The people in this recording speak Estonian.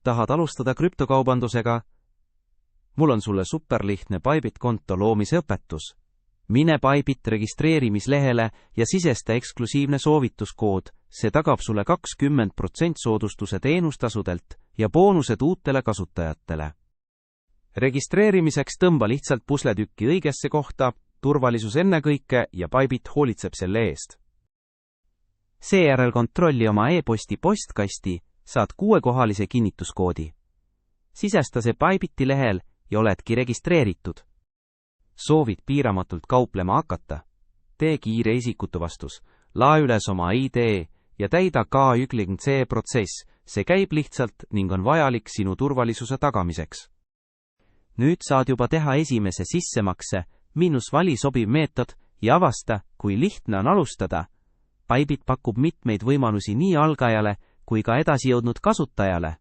tahad alustada krüptokaubandusega? Mul on sulle superlihtne Bybit konto loomise õpetus. Mine Bybit registreerimislehele ja sisesta eksklusiivne soovituskood, see tagab sulle 20% soodustuse teenustasudelt ja boonused uutele kasutajatele. Registreerimiseks tõmba lihtsalt pusletükki õigesse kohta, turvalisus ennekõike ja Bybit hoolitseb selle eest. Seejärel kontrolli oma e-posti postkasti, saad 6-kohalise kinnituskoodi. Sisesta see Bybiti lehel ja oledki registreeritud. Soovid piiramatult kauplema hakata? Tee kiire isikutuvastus, laa üles oma ID ja täida K1C protsess, see käib lihtsalt ning on vajalik sinu turvalisuse tagamiseks. Nüüd saad juba teha esimese sissemakse, vali sobiv meetod ja avasta, kui lihtne on alustada. Bybit pakub mitmeid võimalusi nii algajale kui ka edasijõudnud kasutajale.